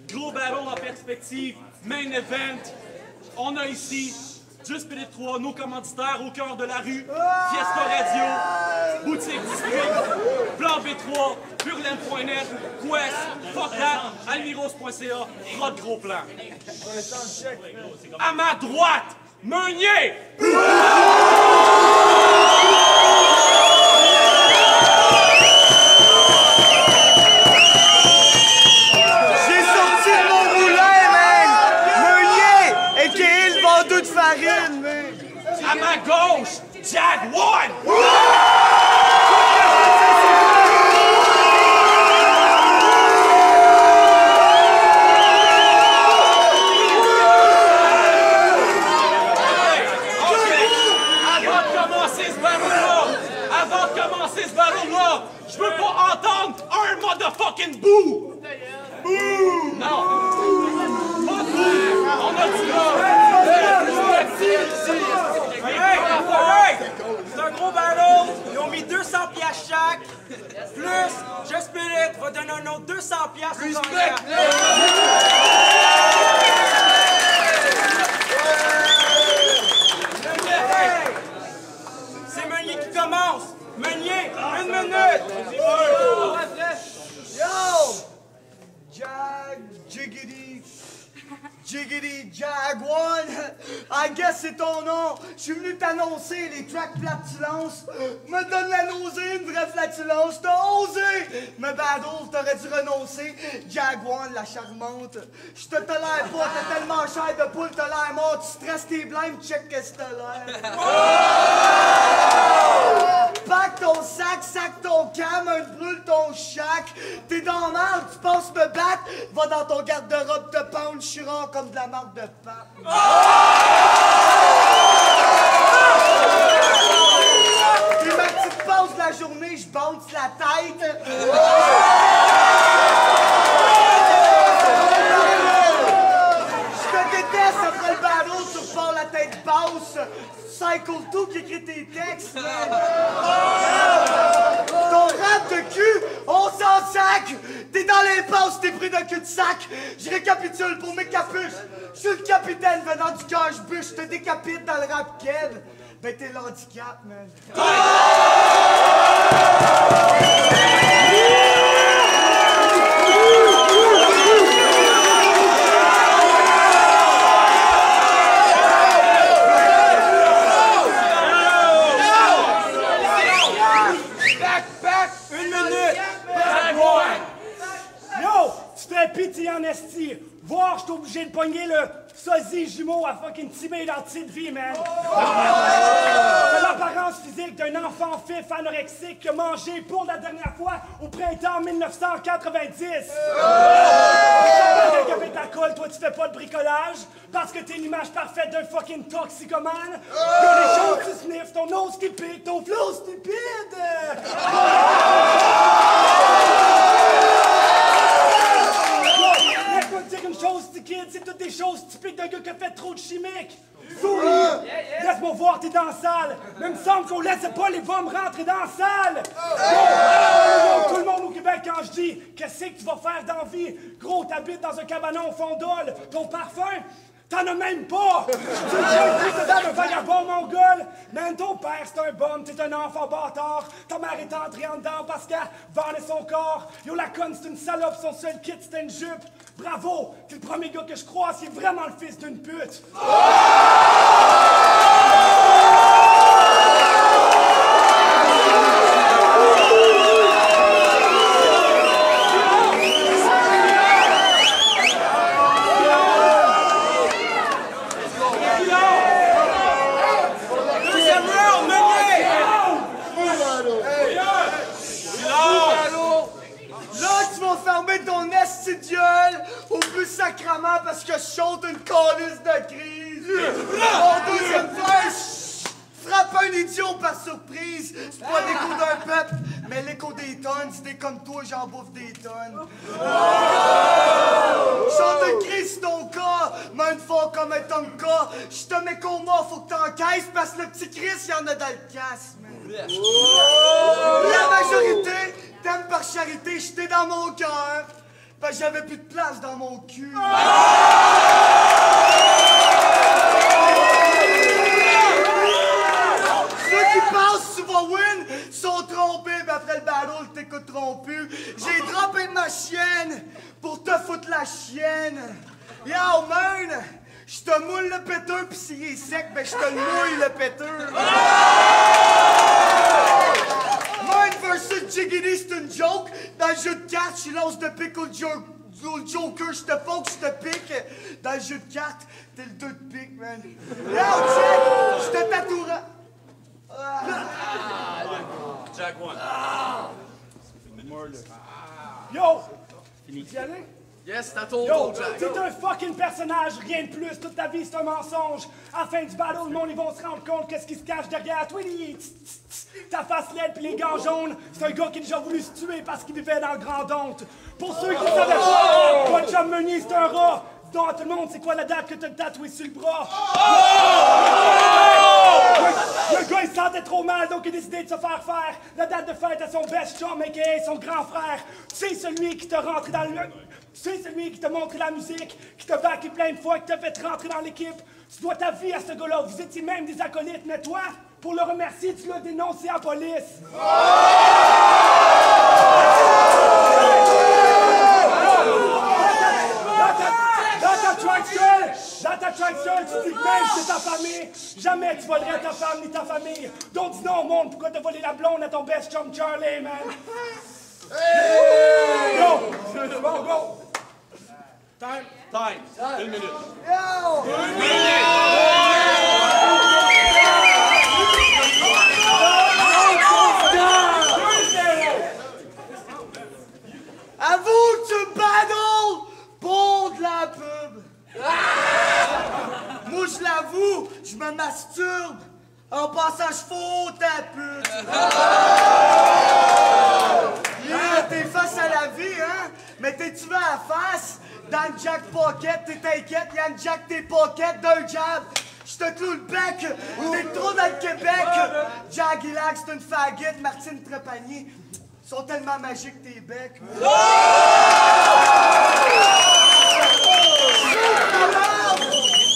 Gros battle en perspective, main event. On a ici Just Spirit 3, nos commanditaires au cœur de la rue, Fiesta Radio, Boutique District, Plan B3, Purlaine.net, Quest, Fuck That, Almiros.ca, Rod Gros Plan. À ma droite, Meunier! À ma gauche, Jaguar! Avant de commencer ce battle-là, je veux pas entendre un motherfucking boo! Boo! Non! Pas de boo! On a du gars! C'est un gros battle, ils ont mis 200 piastres chaque, plus Just Spirit va donner un autre 200 piastres aux gagnants. C'est Meunier qui commence. Meunier, 1 minute. Yo! Jiggity Jaguar, I guess c'est ton nom. Je suis venu t'annoncer les tracks flatulence. Me donne la nausée, une vraie flatulence. T'as osé me battle, t'aurais dû renoncer. Jaguar, la charmante. Je te tolère pas, t'as tellement cher de poule, t'as l'air mort. Tu stresses tes blêmes, check qu'est-ce que t'as l'air. Pack ton sac ton cam, brûle ton chac. T'es dans la merde, tu penses me battre. Va dans ton garde-robe te pendre, je suis rare comme de la marque de pape. Puis ma petite pause de la journée, je bounce la tête. Je te déteste après le battle, tu repars la tête basse. Cycle 2 qui écrit tes textes, man. Ton rap de cul, on s'en sac. T'es dans l'impasse, t'es pris d'un cul-de-sac. Je récapitule pour mes capuches. Je suis le capitaine venant du cache-bûche. Je te décapite dans le rap kid. Ben t'es l'handicap, man. Pitié en esti, voir, je suis obligé de pogner le sosie jumeau à fucking Timé dans petite vie, man. C'est l'apparence physique d'un enfant fif anorexique qui a mangé pour la dernière fois au printemps 1990. Avec ta colle, toi tu fais pas de bricolage parce que t'es une image parfaite d'un fucking toxicomane. T'as les choses tu sniffes, ton nose qui pique, ton flow stupide. Laisse-moi te dire une chose, petit kid, c'est toutes des choses typiques d'un gars qui a fait trop de chimiques. Souris! Laisse-moi voir, t'es dans la salle. Mais il me semble qu'on laisse pas les bombes rentrer dans la salle. Tout le monde au Québec, quand je dis qu'est-ce que tu vas faire dans la vie? Gros, t'habites dans un cabanon au fond d'Ol. Ton parfum? T'en as même pas! Tu es un vagabond mongol! Man, ton père, c'est un bum, t'es un enfant bâtard. Ta mère est entrée en dedans parce qu'elle vendait son corps. Yo, la conne, c'est une salope, son seul kit, c'était une jupe. Bravo! T'es le premier gars que je croise qui est vraiment le fils d'une pute. Ton esti de gueule au plus sacrament parce que je chante une calice de crise. Mon deuxième verse, frappe un idiot par surprise. C'est pas l'écho d'un peuple, mais l'écho des tonnes. Si t'es comme toi, j'en bouffe des tonnes. Chante une crise sur ton cas, même fort comme un tonka. Je te mets coma, faut que t'encaisses parce que le petit Chris, y'en a dans le casse, man. La majorité t'aime par charité, j'étais dans mon cœur. Parce que j'avais plus de place dans mon cul. Ceux qui pensent que tu vas win sont trompés, mais après le battle, t'écouteront plus. J'ai droppé ma chienne pour te foutre la chienne. Yo, man, je te moule le péteur, pis s'il est sec, ben je te mouille le péteur. Mine versus Jiggity, c'est une joke. Dans le jeu de cartes, je lance de pique au Joker, je te poke, je te pique. Dans le jeu de cartes, t'es le 2 de pique, man. Yo, check, je te tatouerai. Jack one. Yo! Fini d'y aller? Yes, t'as ton Yo, tour, Jack. t'es un fucking personnage, rien de plus. Toute ta vie, c'est un mensonge. À la fin du battle, le monde, ils vont se rendre compte qu'est-ce qui se cache derrière toi. Ta face laide pis les gants jaunes, c'est un gars qui a déjà voulu se tuer parce qu'il vivait dans le grand honte. Pour ceux qui ne savaient pas, votre chum Meunier, c'est un rat. Dis-donc à tout le monde, c'est quoi la date que t'as tatoué sur le bras? Le gars, il se sentait trop mal, donc il a décidé de se faire faire la date de fête à son best chum, a.k.a. son grand frère. C'est celui qui t'a rentré dans le... C'est celui qui t'a montré la musique, qui t'a backé plein de fois, qui t'a fait rentrer dans l'équipe. Tu dois ta vie à ce gars-là. Vous étiez même des acolytes, mais toi, pour le remercier, tu l'as dénoncé à la police. Dans ta tracksuit, tu dis que même c'est ta famille, jamais tu volerais ta femme ni ta famille. Donc dis non au monde, pourquoi t'as volé la blonde à ton best chum Charlie, man? Hey! Go! Bon, go! Time. Time. 1 minute. Yo! 1 minute! Avoue que tu me battles pour de la pub. Moi, je l'avoue, je me masturbe en passant chevaux ta pute. Yeah, t'es face à la vie, hein? Mais t'es-tu vas à la face? Dans le Jack Pocket, t'es inquiète, y'a une Jack tes pockets d'un jab. J'te cloue le bec, t'es trop dans le Québec. Jack Ilax, c'est une faguette, Martine Trepanier. Ils sont tellement magiques tes becs.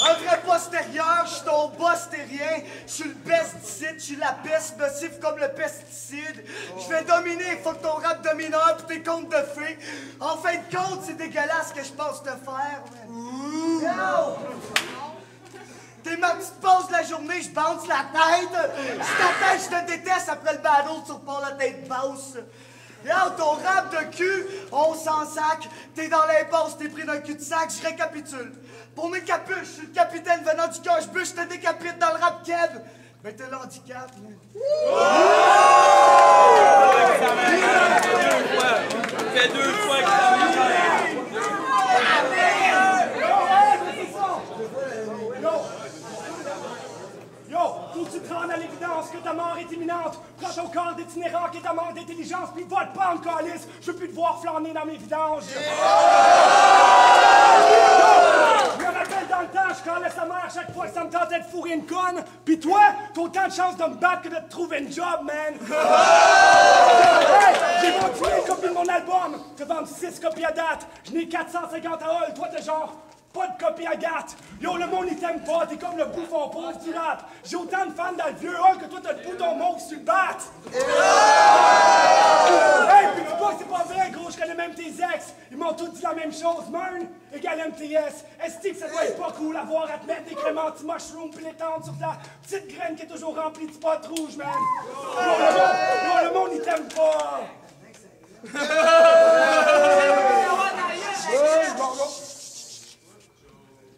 Un vrai postérieur, j'suis ton boss, t'es rien. J'suis le best d'ici, j'suis la peste nocive comme le pesticide. J'vais dominer, faut que ton rap domineur pis tes contes de fées. En fin de compte, c'est dégueulasse que je pense te faire, man. Yo! T'es ma petite pause de la journée, je bounce la tête. Je t'attends, je te déteste après le battle, tu repars la tête basse. Yo, ton rap de cul, on s'en sac. T'es dans l'impasse, t'es pris d'un cul-de-sac, je récapitule. Pour mes capuches, je suis le capitaine venant du cache-bûche, je te décapite dans le rap keb. Mais t'es l'handicap, man. Fais 2 fois que Yo, faut que tu te rendes à l'évidence que ta mort est imminente. Prends ton corps d'itinérant qui est ta manque d'intelligence, puis vote pas en calice. Je veux plus te voir flâner dans mes vidanges. Je me rappelle dans le temps, je calais sa mère chaque fois que ça me tentait de fourrer une conne. Puis toi, t'as autant de chance de me battre que de te trouver une job, man. Hey, j'ai vendu une copie de mon album. Te vendre 6 copies à date. Je n'ai 450 à Hall. Toi, t'es genre pas de copie à gâte. Yo, le monde, il t'aime pas, t'es comme le bouffon pauvre du rap. J'ai autant de fans dans le vieux hall que toi, t'as le bouton mauve sur le bat. Hey, puis dis pas que c'est pas vrai, gros, je connais même tes ex. Ils m'ont tous dit la même chose. Mern égale MTS. Est-ce que ça doit être pas cool avoir à te mettre des créments anti-mushroom pis l'étendre sur ta petite graine qui est toujours remplie de spots rouges, man? Yo, le monde, il t'aime pas.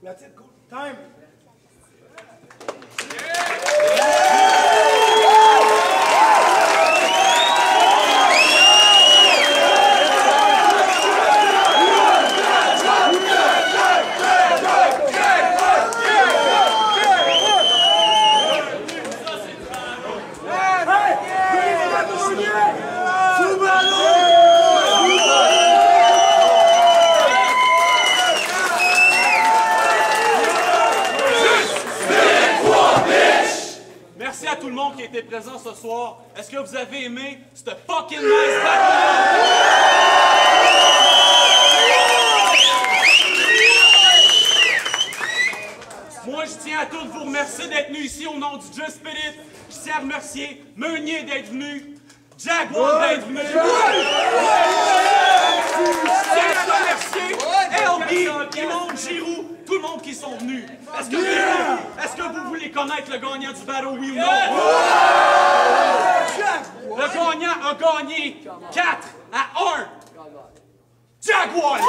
That's it, cool. Time. Merci à tout le monde qui a été présent ce soir. Est-ce que vous avez aimé ce fucking nice battle? Moi, je tiens à tous vous remercier d'être venus ici au nom du Just Spirit. Je tiens à remercier Meunier d'être venu, Jaguar d'être venu. Je tiens à remercier LB, Imon, Giroux, tout le monde qui sont venus. Est-ce que vous voulez connaître le gagnant du battle, oui ou non? Le gagnant a gagné 4-1. Jaguar!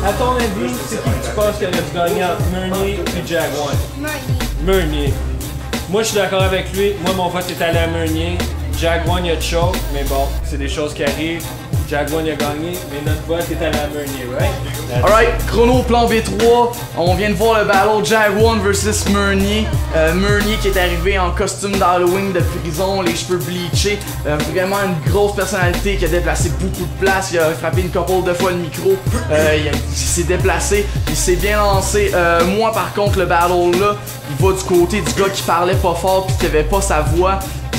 À ton avis, c'est qui tu penses qui aurait dû gagner entre Meunier et Jaguar? Meunier. Moi, je suis d'accord avec lui. Moi, mon pote est allé à Meunier. Jaguar, il y a de choses, mais bon, c'est des choses qui arrivent. Jaguar, il a gagné, mais notre pote est allé à Meunier, right? Alright, chrono plan V3. On vient de voir le battle Jaguar versus Meunier. Meunier qui est arrivé en costume d'Halloween de prison, les cheveux bleachés. Vraiment une grosse personnalité qui a déplacé beaucoup de place. Il a frappé une couple de fois le micro. Il s'est déplacé, il s'est bien lancé. Moi par contre, le battle là, il va du côté du gars qui parlait pas fort puis qui avait pas sa voix.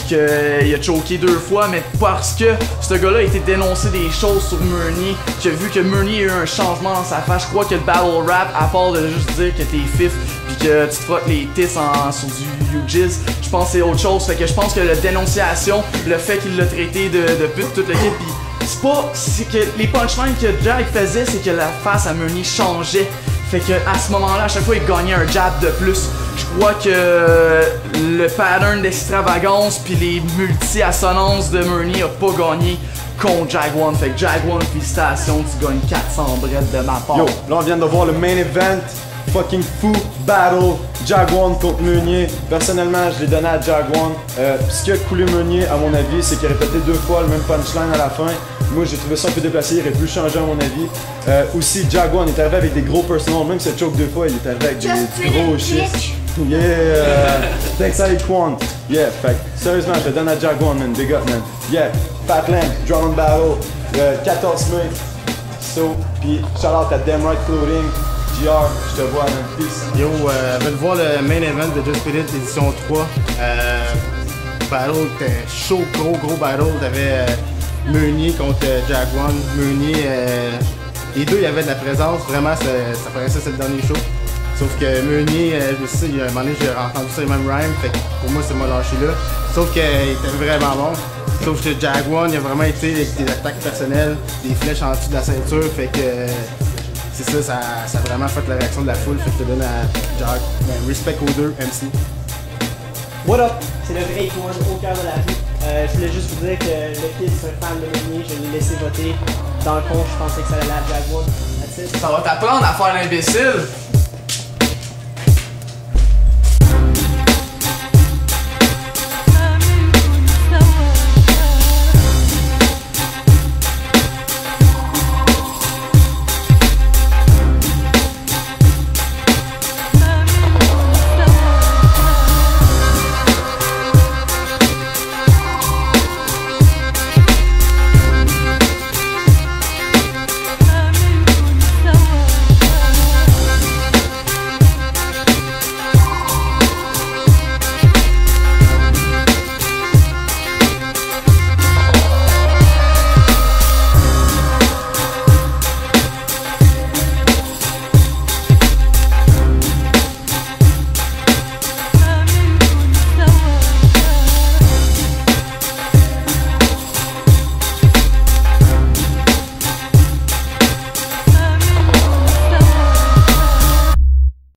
Il a choqué 2 fois, mais parce que ce gars-là a été dénoncé des choses sur Meunier, qui a vu que Meunier a eu un changement dans sa face. Je crois que le battle rap, à part de juste dire que t'es fif pis que tu te frottes les tits sur du UGIS, je pense que c'est autre chose. Fait que je pense que la dénonciation, le fait qu'il l'a traité de pute toute l'équipe, c'est que les punchlines que Jag faisait, c'est que la face à Meunier changeait. Fait que à ce moment-là, à chaque fois, il gagnait un jab de plus. Je crois que le pattern d'extravagance puis les multi-assonances de Meunier a pas gagné contre Jaguar. Fait que Jaguar, félicitations, tu gagnes 400 brettes de ma part. Yo, là on vient de voir le main event, fucking fou battle, Jaguar contre Meunier. Personnellement, je l'ai donné à Jaguar. Ce qui a coulé Meunier, à mon avis, c'est qu'il a répété 2 fois le même punchline à la fin. Moi, j'ai trouvé ça un peu déplacé, il aurait pu changer à mon avis. Aussi, Jaguar, il est arrivé avec des gros personals, même si il choke 2 fois, il est arrivé avec des gros shit. Yeah, thanks Aequan. Yeah, fait sérieusement, je le donne à Jaguar, man, big up, man. Yeah, Fatland, Drum and Battle, 14 mai. So, puis shout out à Damn Right Clothing. JR, je te vois, man. Peace. Yo, venez voir le main event de Just Spirit édition 3. Battle, c'était chaud, gros battle. T'avais Meunier contre Jaguar. Meunier, les deux, il y avait de la présence. Vraiment, ça paraissait c'est le dernier show. Sauf que Meunier, je me suis dit, à un moment donné, j'ai entendu ça les mêmes rhymes. Fait que pour moi, ça m'a lâché là. Sauf qu'il était vraiment bon. Sauf que Jaguar, il a vraiment été avec des attaques personnelles, des flèches en dessous de la ceinture. Fait que c'est ça a vraiment fait la réaction de la foule. Fait que je te donne à Jag. Respect aux deux, MC. What up? C'est le vrai Aequan au cœur de la rue. Je voulais juste vous dire que le kid est un fan de Meunier. Je l'ai laissé voter. Dans le fond, je pensais que ça allait à Jaguar. Ça va t'apprendre à faire l'imbécile.